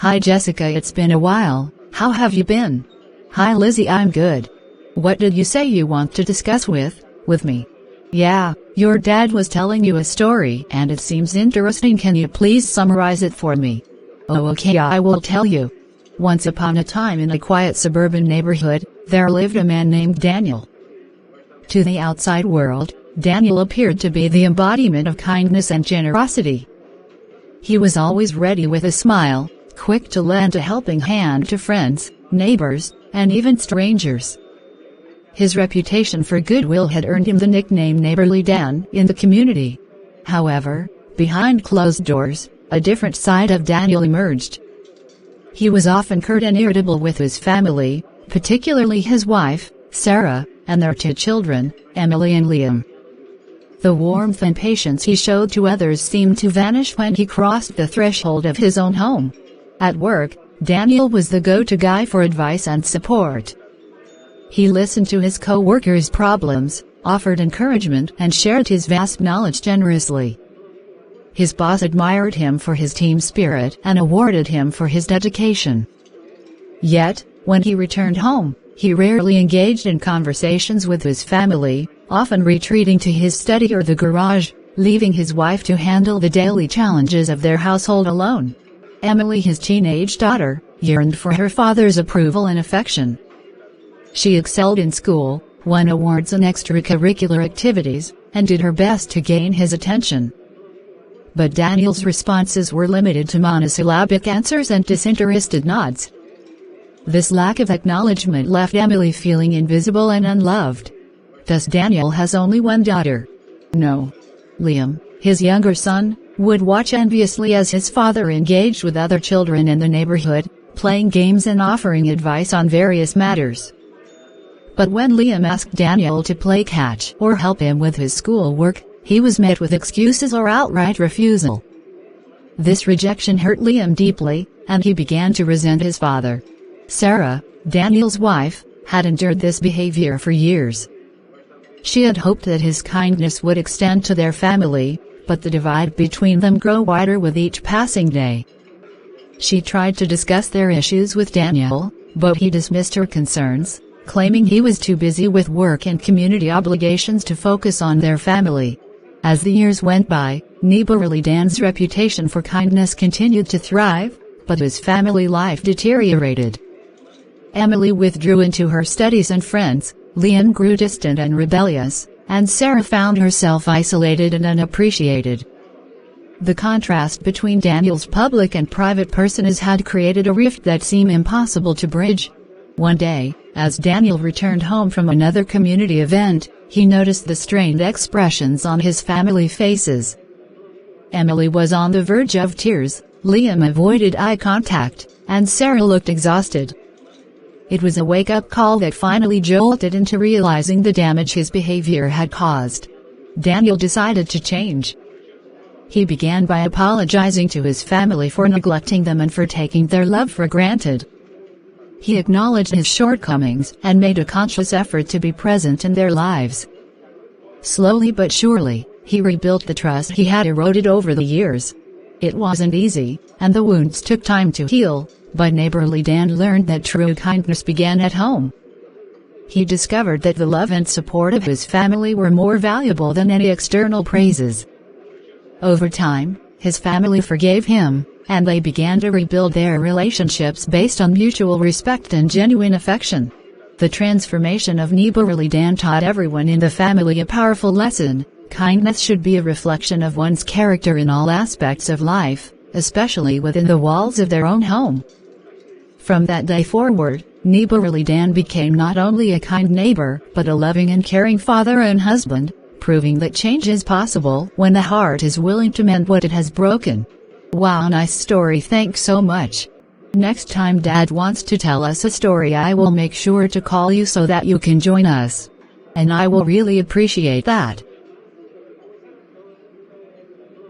Hi Jessica, it's been a while. How have you been? Hi Lizzie, I'm good. What did you say you want to discuss with me? Yeah, your dad was telling you a story and it seems interesting. Can you please summarize it for me? Oh okay, I will tell you. Once upon a time in a quiet suburban neighborhood, there lived a man named Daniel. To the outside world, Daniel appeared to be the embodiment of kindness and generosity. He was always ready with a smile, quick to lend a helping hand to friends, neighbors, and even strangers. His reputation for goodwill had earned him the nickname Neighborly Dan in the community. However, behind closed doors, a different side of Daniel emerged. He was often curt and irritable with his family, particularly his wife, Sarah, and their two children, Emily and Liam. The warmth and patience he showed to others seemed to vanish when he crossed the threshold of his own home. At work, Daniel was the go-to guy for advice and support. He listened to his co-workers' problems, offered encouragement, and shared his vast knowledge generously. His boss admired him for his team spirit and awarded him for his dedication. Yet, when he returned home, he rarely engaged in conversations with his family, often retreating to his study or the garage, leaving his wife to handle the daily challenges of their household alone. Emily, his teenage daughter, yearned for her father's approval and affection. She excelled in school, won awards in extracurricular activities, and did her best to gain his attention. But Daniel's responses were limited to monosyllabic answers and disinterested nods. This lack of acknowledgement left Emily feeling invisible and unloved. Thus Daniel has only one daughter. No. Liam, his younger son, would watch enviously as his father engaged with other children in the neighborhood, playing games and offering advice on various matters. But when Liam asked Daniel to play catch or help him with his schoolwork, he was met with excuses or outright refusal. This rejection hurt Liam deeply, and he began to resent his father. Sarah, Daniel's wife, had endured this behavior for years. She had hoped that his kindness would extend to their family, but the divide between them grew wider with each passing day. She tried to discuss their issues with Daniel, but he dismissed her concerns, claiming he was too busy with work and community obligations to focus on their family. As the years went by, Neighborly Dan's reputation for kindness continued to thrive, but his family life deteriorated. Emily withdrew into her studies and friends, Liam grew distant and rebellious, and Sarah found herself isolated and unappreciated. The contrast between Daniel's public and private personas had created a rift that seemed impossible to bridge. One day, as Daniel returned home from another community event, he noticed the strained expressions on his family faces. Emily was on the verge of tears, Liam avoided eye contact, and Sarah looked exhausted. It was a wake-up call that finally jolted into realizing the damage his behavior had caused. Daniel decided to change. He began by apologizing to his family for neglecting them and for taking their love for granted. He acknowledged his shortcomings and made a conscious effort to be present in their lives. Slowly but surely, he rebuilt the trust he had eroded over the years. It wasn't easy, and the wounds took time to heal, but Neighborly Dan learned that true kindness began at home. He discovered that the love and support of his family were more valuable than any external praises. Over time, his family forgave him, and they began to rebuild their relationships based on mutual respect and genuine affection. The transformation of Neighborly Dan taught everyone in the family a powerful lesson: kindness should be a reflection of one's character in all aspects of life, especially within the walls of their own home. From that day forward, Neighborly Dan became not only a kind neighbor, but a loving and caring father and husband, proving that change is possible when the heart is willing to mend what it has broken. Wow, nice story, thanks so much. Next time Dad wants to tell us a story, I will make sure to call you so that you can join us. And I will really appreciate that.